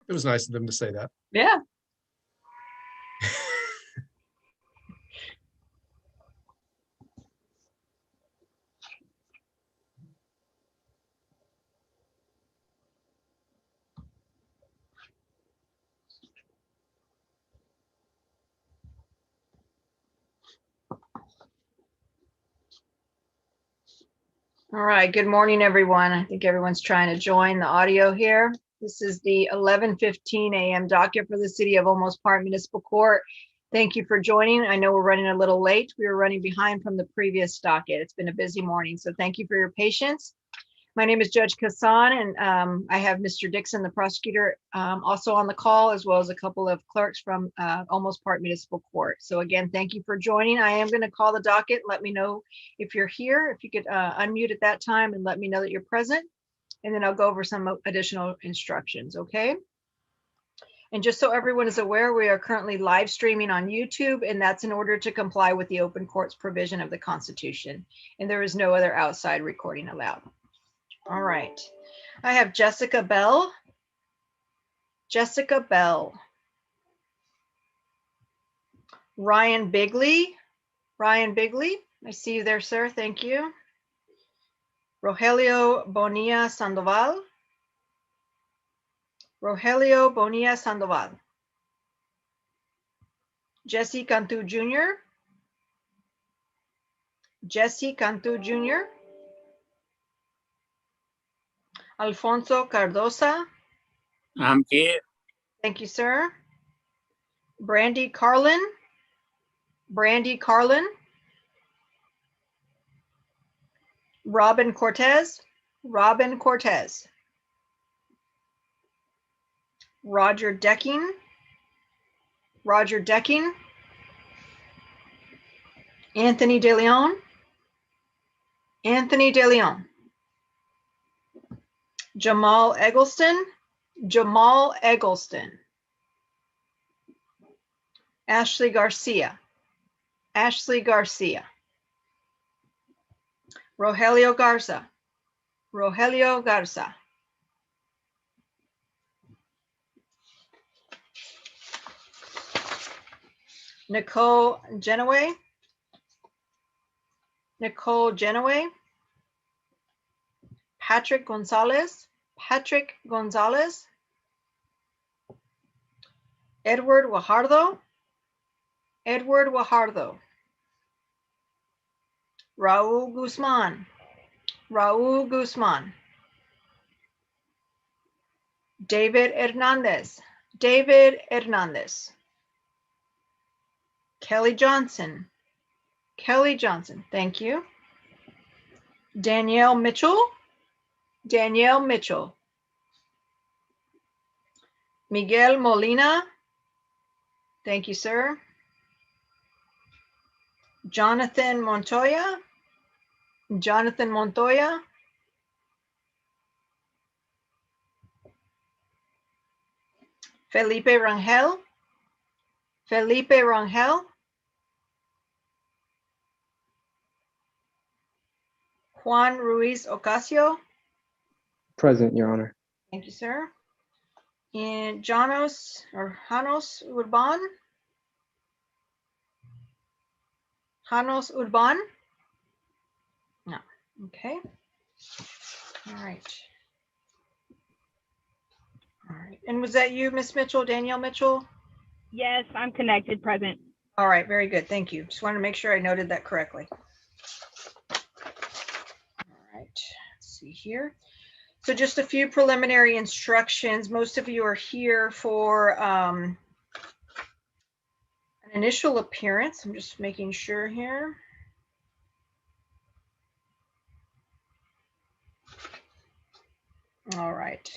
It was nice of them to say that. Yeah. All right, good morning, everyone. I think everyone's trying to join the audio here. This is the 11:15 a.m. docket for the City of Olmos Park Municipal Court. Thank you for joining. I know we're running a little late. We were running behind from the previous docket. It's been a busy morning, so thank you for your patience. My name is Judge Kassan, and I have Mr. Dixon, the prosecutor, also on the call, as well as a couple of clerks from Olmos Park Municipal Court. So again, thank you for joining. I am going to call the docket. Let me know if you're here, if you could unmute at that time and let me know that you're present. And then I'll go over some additional instructions, okay? And just so everyone is aware, we are currently live streaming on YouTube, and that's in order to comply with the open courts provision of the Constitution. And there is no other outside recording allowed. All right, I have Jessica Bell. Jessica Bell. Ryan Bigley. Ryan Bigley, I see you there, sir. Thank you. Rogelio Bonilla Sandoval. Rogelio Bonilla Sandoval. Jesse Cantu Jr. Jesse Cantu Jr. Alfonso Cardosa. I'm here. Thank you, sir. Brandy Carlin. Brandy Carlin. Robin Cortez. Robin Cortez. Roger Decking. Roger Decking. Anthony De Leon. Anthony De Leon. Jamal Eggleston. Jamal Eggleston. Ashley Garcia. Ashley Garcia. Rogelio Garza. Rogelio Garza. Nicole Genoway. Nicole Genoway. Patrick Gonzalez. Patrick Gonzalez. Edward Guajardo. Edward Guajardo. Raul Guzman. Raul Guzman. David Hernandez. David Hernandez. Kelly Johnson. Kelly Johnson. Thank you. Danielle Mitchell. Danielle Mitchell. Miguel Molina. Thank you, sir. Jonathan Montoya. Jonathan Montoya. Felipe Rangel. Felipe Rangel. Juan Ruiz Ocasio. Present, Your Honor. Thank you, sir. And Janos Urban. Janos Urban. No. Okay. All right. All right. And was that you, Miss Mitchell, Danielle Mitchell? Yes, I'm connected, present. All right, very good. Thank you. Just wanted to make sure I noted that correctly. All right, let's see here. So just a few preliminary instructions. Most of you are here for an initial appearance. I'm just making sure here. All right.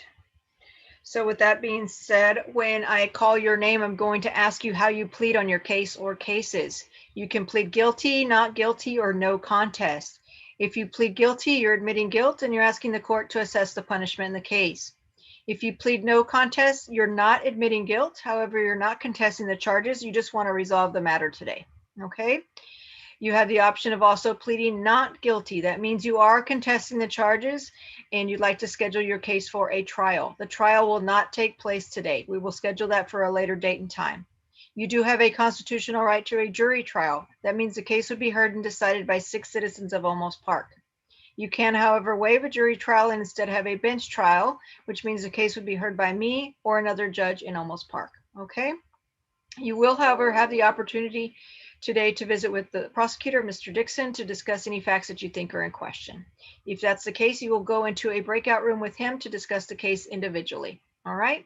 So with that being said, when I call your name, I'm going to ask you how you plead on your case or cases. You can plead guilty, not guilty, or no contest. If you plead guilty, you're admitting guilt and you're asking the court to assess the punishment in the case. If you plead no contest, you're not admitting guilt. However, you're not contesting the charges. You just want to resolve the matter today. Okay. You have the option of also pleading not guilty. That means you are contesting the charges and you'd like to schedule your case for a trial. The trial will not take place today. We will schedule that for a later date and time. You do have a constitutional right to a jury trial. That means the case would be heard and decided by 6 citizens of Olmos Park. You can, however, waive a jury trial and instead have a bench trial, which means the case would be heard by me or another judge in Olmos Park. Okay? You will, however, have the opportunity today to visit with the prosecutor, Mr. Dixon, to discuss any facts that you think are in question. If that's the case, you will go into a breakout room with him to discuss the case individually. All right?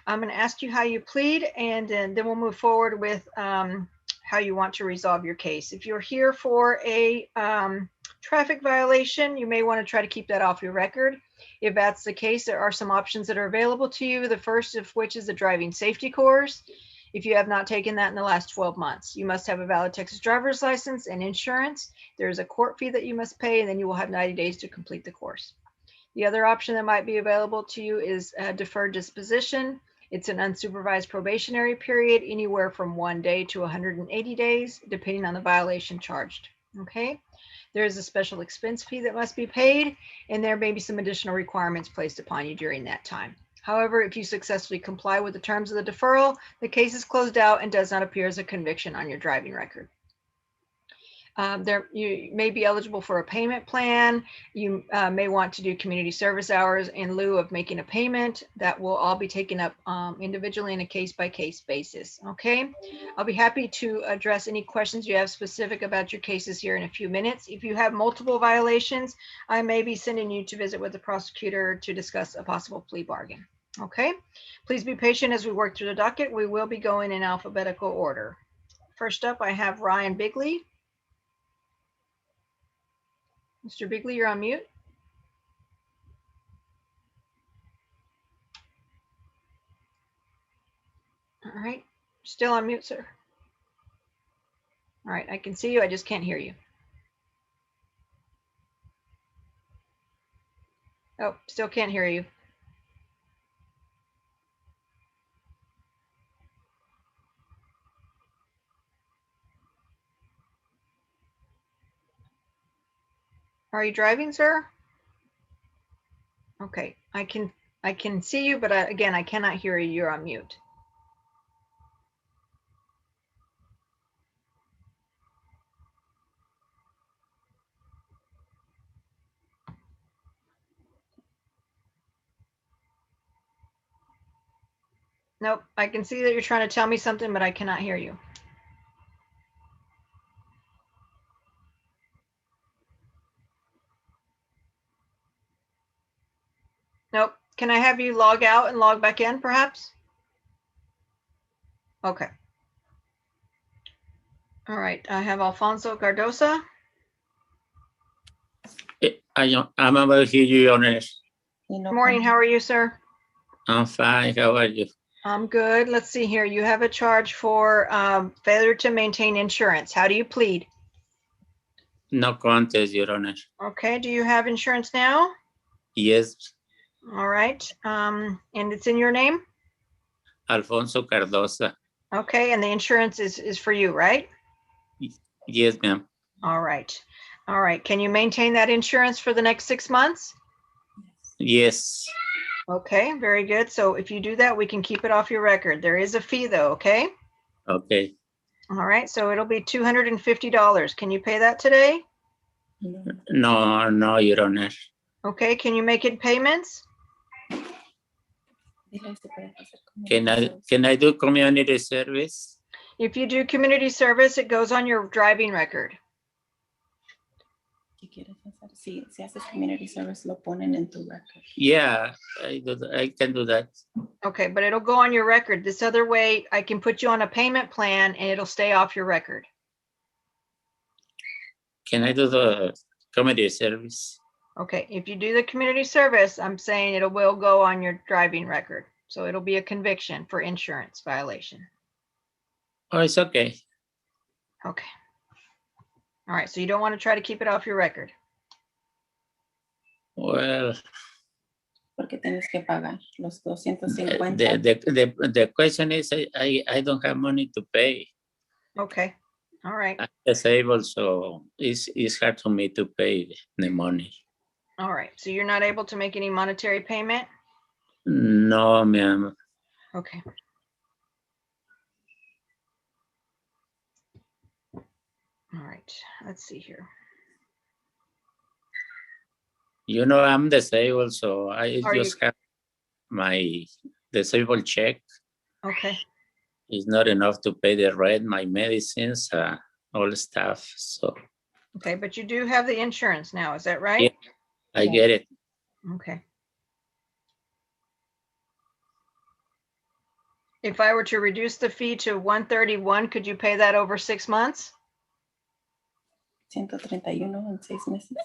I'm going to ask you how you plead, and then we'll move forward with how you want to resolve your case. If you're here for a traffic violation, you may want to try to keep that off your record. If that's the case, there are some options that are available to you. The first of which is the driving safety course. If you have not taken that in the last 12 months, you must have a valid Texas driver's license and insurance. There's a court fee that you must pay, and then you will have 90 days to complete the course. The other option that might be available to you is deferred disposition. It's an unsupervised probationary period, anywhere from 1 day to 180 days, depending on the violation charged. Okay. There is a special expense fee that must be paid, and there may be some additional requirements placed upon you during that time. However, if you successfully comply with the terms of the deferral, the case is closed out and does not appear as a conviction on your driving record. You may be eligible for a payment plan. You may want to do community service hours in lieu of making a payment. That will all be taken up individually in a case-by-case basis. Okay, I'll be happy to address any questions you have specific about your cases here in a few minutes. If you have multiple violations, I may be sending you to visit with the prosecutor to discuss a possible plea bargain. Okay, please be patient as we work through the docket. We will be going in alphabetical order. First up, I have Ryan Bigley. Mr. Bigley, you're on mute. All right, still on mute, sir. All right, I can see you, I just can't hear you. Oh, still can't hear you. Are you driving, sir? Okay, I can see you, but again, I cannot hear you. You're on mute. Nope, I can see that you're trying to tell me something, but I cannot hear you. Nope. Can I have you log out and log back in, perhaps? Okay. All right, I have Alfonso Cardosa. I'm able to hear you, Your Honor. Good morning, how are you, sir? I'm fine. How are you? I'm good. Let's see here. You have a charge for failure to maintain insurance. How do you plead? No contest, Your Honor. Okay, do you have insurance now? Yes, All right, and it's in your name? Alfonso Cardosa. Okay, and the insurance is for you, right? Yes, ma'am. All right. All right, can you maintain that insurance for the next 6 months? Yes. Okay, very good. So if you do that, we can keep it off your record. There is a fee though, okay? Okay. All right, so it'll be $250. Can you pay that today? No, Your Honor. Okay, can you make it payments? Can I do community service? If you do community service, it goes on your driving record. Si haces community service, lo ponen en tu record. Yeah, I can do that. Okay, but it'll go on your record. This other way, I can put you on a payment plan and it'll stay off your record. Can I do the community service? Okay, if you do the community service, I'm saying it will go on your driving record. So it'll be a conviction for insurance violation. Oh, it's okay. Okay. All right, so you don't want to try to keep it off your record. Well, Porque tienes que pagar los 250. the question is I don't have money to pay. Okay. All right. I'm disabled, so it's hard for me to pay the money. All right. So you're not able to make any monetary payment? No, ma'am. Okay. All right. Let's see here. You know, I'm disabled, so I Are just have my disabled check. Okay. It's not enough to pay the rent, my medicines, all stuff. So Okay. But you do have the insurance now. Is that right? I get it. Okay. If I were to reduce the fee to 131, could you pay that over 6 months? 131 en 6 meses.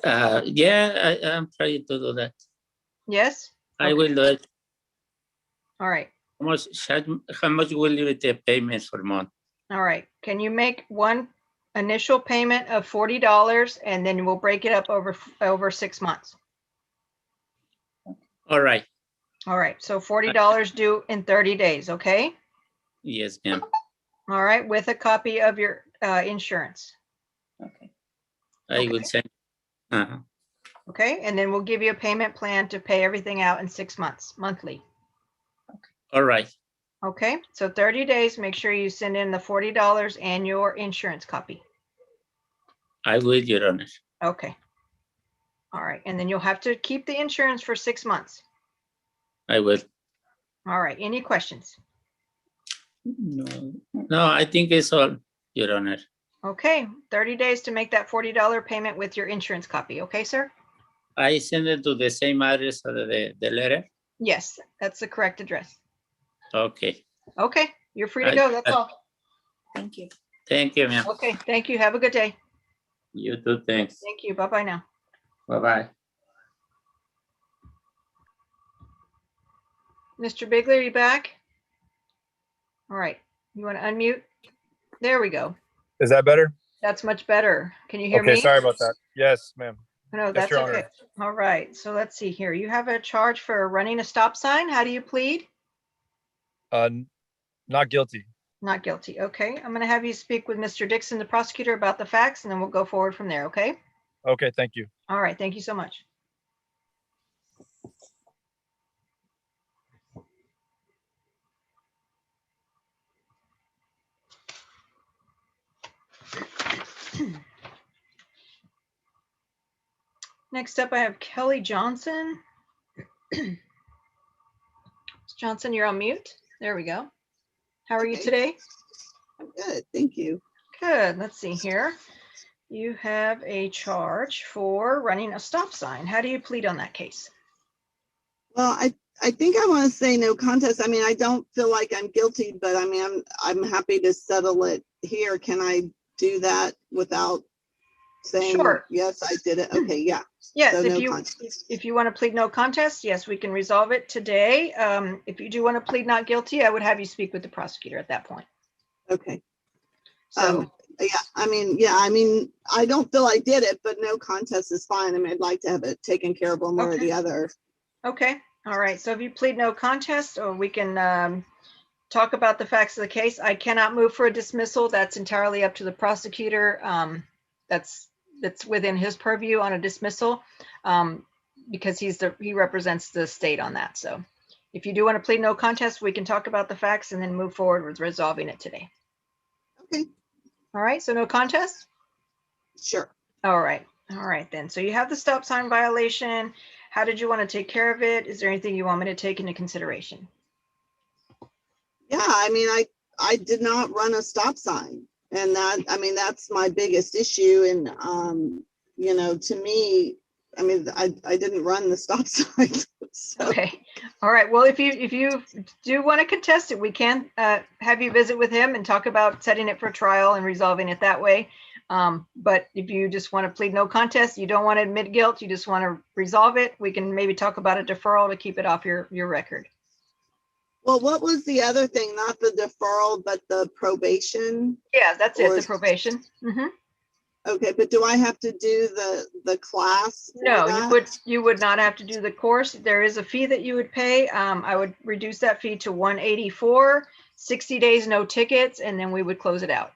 Yeah, I'm trying to do that. Yes? I Okay. will do it. All right. How much will be the payment for month? All right. Can you make one initial payment of $40 and then we'll break it up over 6 months? All right. All right. So $40 due in 30 days. Okay. Yes, ma'am. All right. With a copy of your insurance. Okay. I will send. Okay. And then we'll give you a payment plan to pay everything out in 6 months, monthly. All right. Okay. So 30 days, make sure you send in the $40 and your insurance copy. I will, Your Honor. Okay. All right. And then you'll have to keep the insurance for 6 months. I will. All right. Any questions? No, I think it's all, Your Honor. Okay. 30 days to make that $40 payment with your insurance copy. Okay, sir? I send it to the same address of the letter. Yes, that's the correct address. Okay. Okay. You're free to go. That's all. Thank you. Thank you, ma'am. Okay. Thank you. Have a good day. You too. Thanks. Thank you. Bye-bye now. Bye-bye. Mr. Bigley, are you back? All right. You want to unmute? There we go. Is that better? That's much better. Can you hear Okay, me? sorry about that. Yes, ma'am. No, Yes, that's Your Honor. okay. All right. So let's see here. You have a charge for running a stop sign. How do you plead? Not guilty. Not guilty. Okay. I'm going to have you speak with Mr. Dixon, the prosecutor, about the facts, and then we'll go forward from there. Okay. Okay, thank you. All right. Thank you so much. Next up, I have Kelly Johnson. Ms. Johnson, you're on mute. There we go. How are you Okay. today? I'm good, thank you. Good. Let's see here. You have a charge for running a stop sign. How do you plead on that case? Well, I think I want to say no contest. I mean, I don't feel like I'm guilty, but I mean, I'm happy to settle it here. Can I do that without saying, Sure. yes, I did it? Okay, yeah. Yes, So if no you contest. if you want to plead no contest, yes, we can resolve it today. If you do want to plead not guilty, I would have you speak with the prosecutor at that point. Okay. So Yeah, I mean, I don't feel I did it, but no contest is fine. I mean, I'd like to have it taken care of one way or Okay. the other. okay, all right. So if you plead no contest, or we can talk about the facts of the case. I cannot move for a dismissal. That's entirely up to the prosecutor. That's within his purview on a dismissal, because he represents the state on that. So if you do want to plead no contest, we can talk about the facts and then move forward with resolving it today. Okay, All right, so no contest? sure. All right then. So you have the stop sign violation. How did you want to take care of it? Is there anything you want me to take into consideration? Yeah, I mean, I did not run a stop sign, and that's my biggest issue. And you know, to me, I mean, I didn't run the stop sign. So. Okay. All right. Well, if you do want to contest it, we can have you visit with him and talk about setting it for trial and resolving it that way. But if you just want to plead no contest, you don't want to admit guilt, you just want to resolve it, we can maybe talk about a deferral to keep it off your record. Well, what was the other thing? Not the deferral, but the probation? Yeah, that's it, Or- the probation. Mhm. Okay, but do I have to do the class? for No, that? you would not have to do the course. There is a fee that you would pay. I would reduce that fee to $184, 60 days, no tickets, and then we would close it out.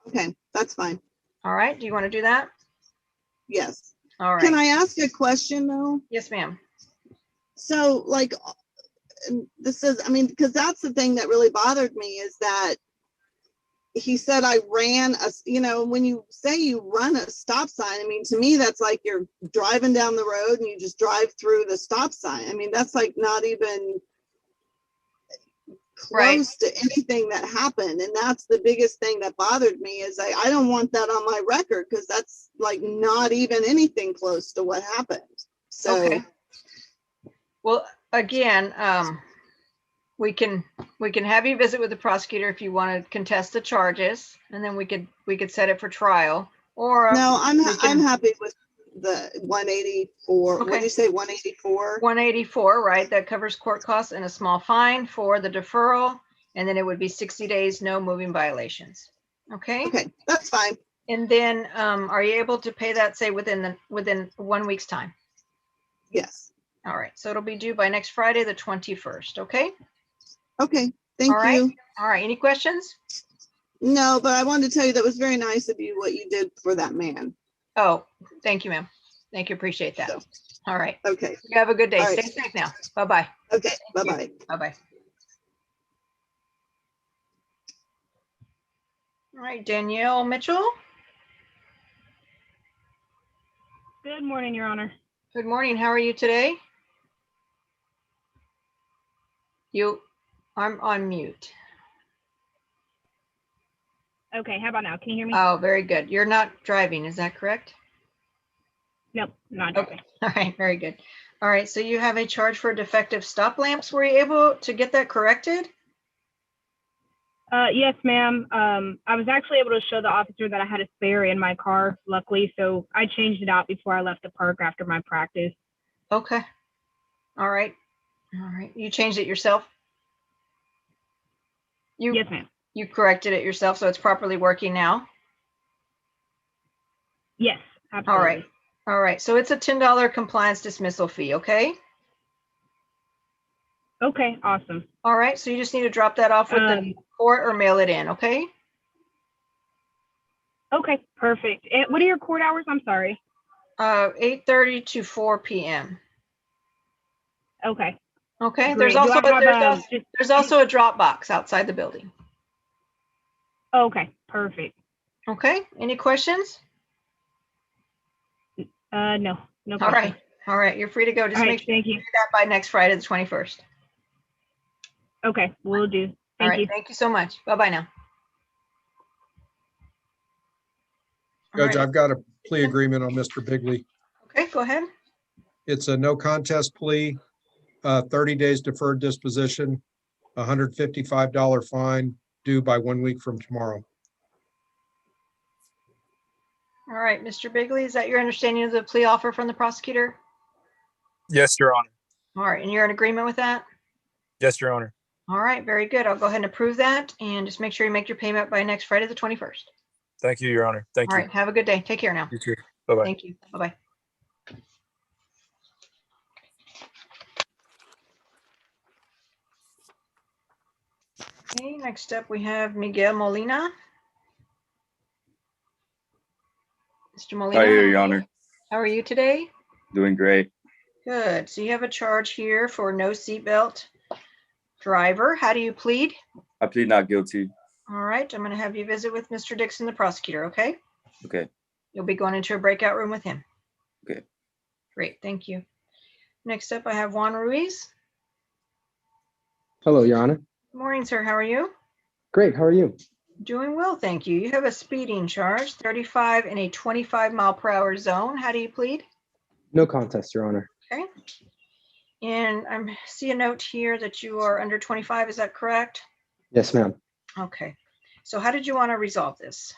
Okay, that's fine. All right, do you want to do that? Yes. All Can right. I ask a question though? Yes, ma'am. So like, and this is, I mean, because that's the thing that really bothered me is that he said I ran a, you know, when you say you run a stop sign, I mean, to me, that's like you're driving down the road and you just drive through the stop sign. I mean, that's like not even Right. close to anything that happened. And that's the biggest thing that bothered me is I don't want that on my record because that's like not even anything close to what happened. So, Okay. Well, again, we can have you visit with the prosecutor if you want to contest the charges, and then we could set it for trial. Or no, I'm can- happy with the 184. What Okay. did you say, 184? 184, right? That covers court costs and a small fine for the deferral, and then it would be 60 days, no moving violations. Okay. Okay, that's fine. And then, are you able to pay that, say, within 1 week's time? Yes. All right. So it'll be due by next Friday, the 21st. Okay. Okay, thank All right. you. All right. Any questions? No, but I wanted to tell you that was very nice of you, what you did for that man. Oh, thank you, ma'am. Thank you. Appreciate that. So, All right. okay, You have a good day. All right. Stay safe now. Bye-bye. okay, bye-bye. Bye-bye. All right, Danielle Mitchell. Good morning, Your Honor. Good morning. How are you today? I'm on mute. Okay, how about now? Can you hear me? Oh, very good. You're not driving, is that correct? Nope, not Okay. driving. All right, very good. All right, so you have a charge for defective stop lamps. Were you able to get that corrected? Yes, ma'am. I was actually able to show the officer that I had a spare in my car, luckily, so I changed it out before I left the park after my practice. Okay. All right. All right. You changed it yourself? Yes, ma'am. You corrected it yourself, so it's properly working now? Yes, All absolutely. right. All right. So it's a $10 compliance dismissal fee, okay? Okay, awesome. All right. So you just need to drop that off with the court or mail it in, okay? Okay, perfect. And what are your court hours? I'm sorry. 8:30 to 4 p.m. Okay. Okay. Great. Do I have There's also a drop box outside the building. Okay, perfect. Okay. Any questions? No All questions. right. All right. You're free to go. Just All right, make sure thank you you. do that by next Friday, the 21st. Okay, will do. All Thank right. you. Thank you so much. Bye-bye now. All Judge, right. I've got a plea agreement on Mr. Bigley. Okay, go ahead. It's a no contest plea, 30 days deferred disposition, $155 fine due by 1 week from tomorrow. All right, Mr. Bigley, is that your understanding of the plea offer from the prosecutor? Yes, Your Honor. All right, and you're in agreement with that? Yes, Your Honor. All right, very good. I'll go ahead and approve that, and just make sure you make your payment by next Friday, the 21st. Thank you, Your Honor. Thank All you. right, have a good day. Take care now. You too. Bye-bye. Thank you. Bye-bye. Okay, next up we have Miguel Molina. Mr. Molina. Hi, Your Honor. How are you today? Doing great. Good. So you have a charge here for no seatbelt driver. How do you plead? I plead not guilty. All right, I'm going to have you visit with Mr. Dixon, the prosecutor, okay? Okay. You'll be going into a breakout room with him. Okay. Great, thank you. Next up, I have Juan Ruiz. Hello, Your Honor. Good morning, sir. How are you? Great. How are you? Doing well, thank you. You have a speeding charge, 35 in a 25-mile-per-hour zone. How do you plead? No contest, Your Honor. Okay. And I see a note here that you are under 25. Is that correct? Yes, ma'am. Okay. So how did you want to resolve this?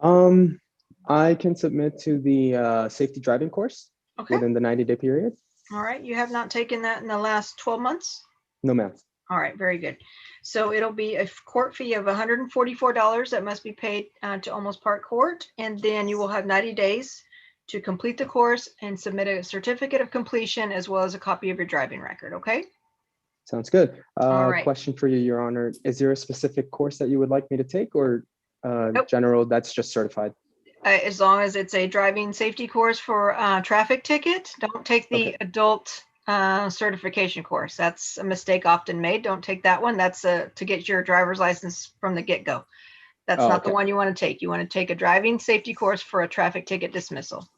I can submit to the safety driving course Okay. within the 90-day period. All right. You have not taken that in the last 12 months? No, ma'am. All right, very good. So it'll be a court fee of $144 that must be paid to Olmos Park Court, and then you will have 90 days to complete the course and submit a certificate of completion as well as a copy of your driving record, okay? Sounds good. All right. Question for you, Your Honor. Is there a specific course that you would like me to take, or Nope. General, that's just certified. As long as it's a driving safety course for traffic ticket, don't take the Okay. adult certification course. That's a mistake often made. Don't take that one. That's to get your driver's license from the get-go. That's Oh, not the okay. one you want to take. You want to take a driving safety course for a traffic ticket dismissal.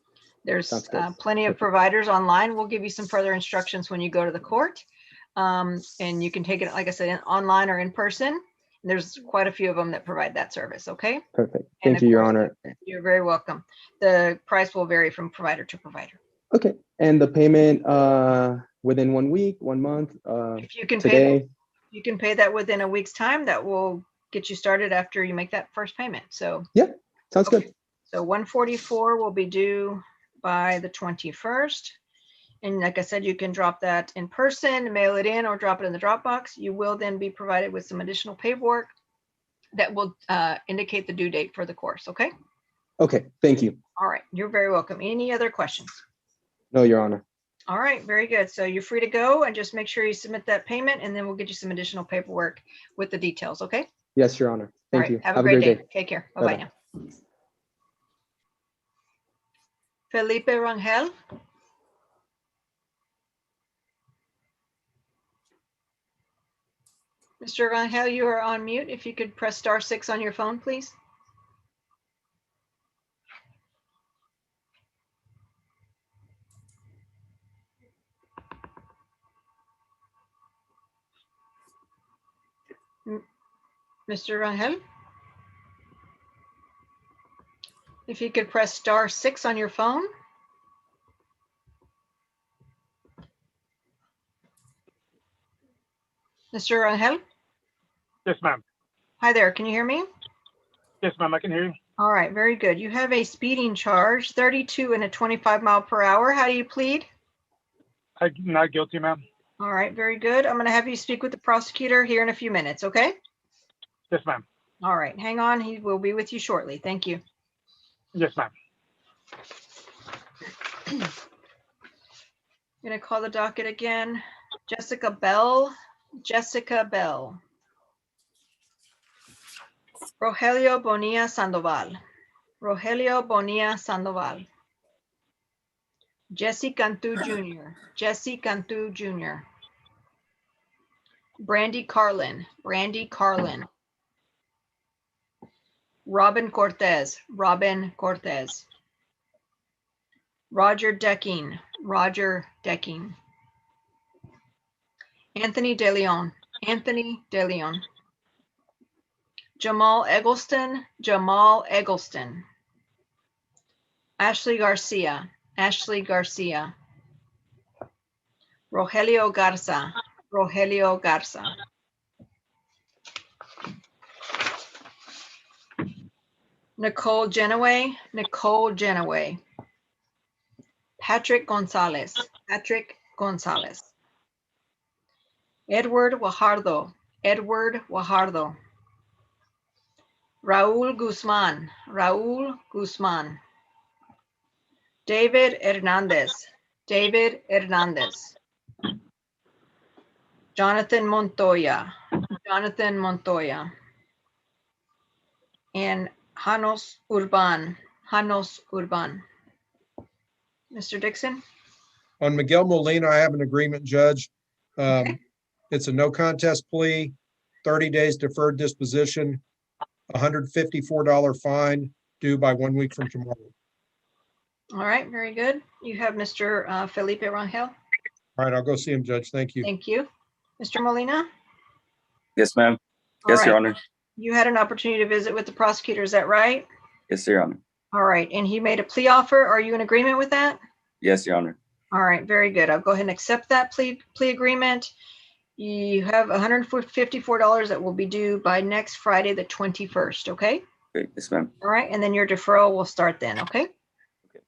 There's Sounds good. plenty of Perfect. providers online. We'll give you some further instructions when you go to the court. And you can take it, like I said, online or in person. There's quite a few of them that provide that service, okay? Perfect. And Thank of you, Your course, Honor. you're very welcome. The price will vary from provider to provider. Okay. And the payment within 1 week, 1 month, If you can today? you can pay that within a week's time. That will get you started after you make that first payment. So, Sounds okay. good. So 144 will be due by the 21st. And like I said, you can drop that in person, mail it in, or drop it in the Dropbox. You will then be provided with some additional paperwork that will indicate the due date for the course, okay? Okay. Thank you. All right, you're very welcome. Any other questions? No, Your Honor. All right, very good. So you're free to go, and just make sure you submit that payment, and then we'll get you some additional paperwork with the details, okay? Yes, Your Honor. All Thank right, you. have a great day. day. Take care. Bye-bye Bye-bye. now. Felipe Rangel. Mr. Rangel, you are on mute. If you could press *6 on your phone, please. Mr. Rangel? If you could press *6 on your phone. Mr. Rangel? Yes, ma'am. Hi there, can you hear me? Yes, ma'am, I can hear you. All right, very good. You have a speeding charge, 32 and a 25 mile per hour. How do you plead? I'm not guilty, ma'am. All right, very good. I'm going to have you speak with the prosecutor here in a few minutes, okay? Yes, ma'am. All right, hang on. He will be with you shortly. Thank you. Yes, ma'am. I'm going to call the docket again. Jessica Bell. Jessica Bell. Rogelio Bonilla Sandoval. Rogelio Bonilla Sandoval. Jesse Cantu Jr. Jesse Cantu Jr. Brandy Carlin. Brandy Carlin. Robin Cortez. Robin Cortez. Roger Decking. Roger Decking. Anthony De Leon. Anthony De Leon. Jamal Eggleston. Jamal Eggleston. Ashley Garcia. Ashley Garcia. Rogelio Garza. Rogelio Garza. Nicole Genoway. Nicole Genoway. Patrick Gonzalez. Patrick Gonzalez. Edward Guajardo. Edward Guajardo. Raul Guzman. Raul Guzman. David Hernandez. David Hernandez. Jonathan Montoya. Jonathan Montoya. And Janos Urban. Janos Urban. Mr. Dixon? On Miguel Molina, I have an agreement, Judge. Okay. It's a no contest plea, 30 days deferred disposition, $154 fine due by 1 week from tomorrow. All right, very good. You have Mr. Felipe Rangel. All right, I'll go see him, Judge. Thank you. Thank you. Mr. Molina? Yes, ma'am. All Yes, Your right. Honor. You had an opportunity to visit with the prosecutor, is that right? Yes, Your Honor. All right, and he made a plea offer. Are you in agreement with that? Yes, Your Honor. All right, very good. I'll go ahead and accept that plea agreement. You have $154 that will be due by next Friday, the 21st, okay? Great. Yes, ma'am. All right, and then your deferral will start then, okay? Okay.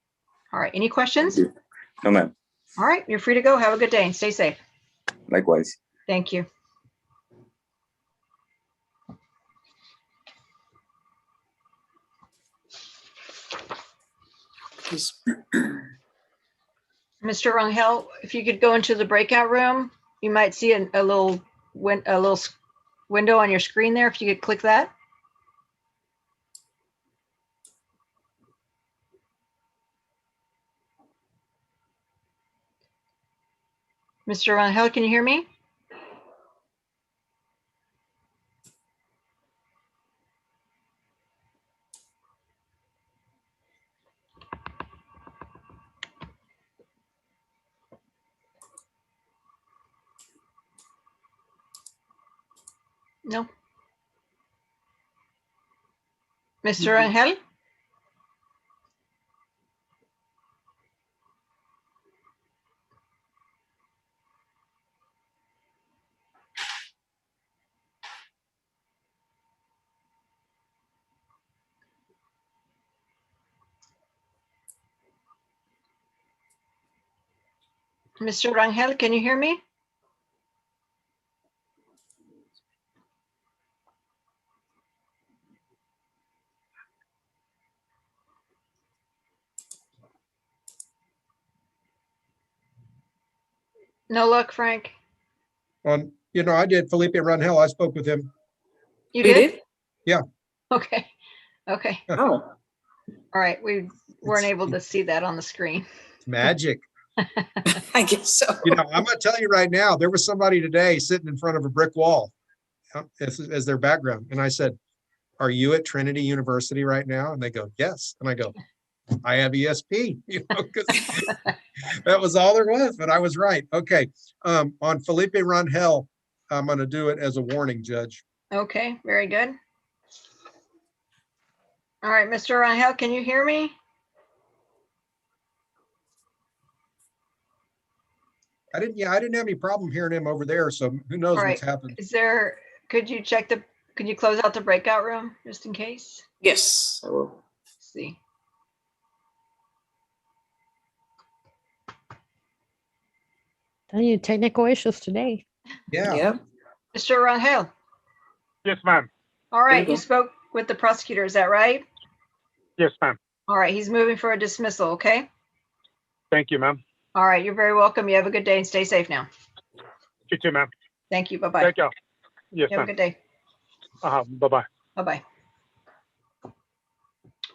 All right, any questions? No, ma'am. All right, you're free to go. Have a good day and stay safe. Likewise. Thank you. Mr. Rangel, if you could go into the breakout room, you might see a little window on your screen there. If you could click that. Mr. Rangel, can you hear me? No. Mr. Rangel? Mr. Rangel, can you hear me? No luck, Frank. I did. Felipe Rangel, I spoke with him. You did? Yeah. Okay. Okay. Oh, All right. We weren't It's- able to see that on the screen. It's magic. I guess so. I'm gonna tell you right now, there was somebody today sitting in front of a brick wall as their background. And I said, "Are you at Trinity University right now?" And they go, "Yes." And I go, "I have ESP," 'cause that was all there was, but I was right. Okay. On Felipe Rangel, I'm gonna do it as a warning, Judge. Okay, very good. All right, Mr. Rangel, can you hear me? I didn't have any problem hearing him over there, so who knows All what's right. happened. Could you close out the breakout room just in case? Yes, I will. Let's see. Telling you, technical issues today. Yeah. Yep. Mr. Rangel, Yes, ma'am. all right, you you go. spoke with the prosecutor, is that right? Yes, ma'am. All right, he's moving for a dismissal, okay? Thank you, ma'am. All right, you're very welcome. You have a good day and stay safe now. You too, ma'am. Thank you. Bye-bye. Thank you. Yes, You have a ma'am. good day. Bye-bye. Bye-bye.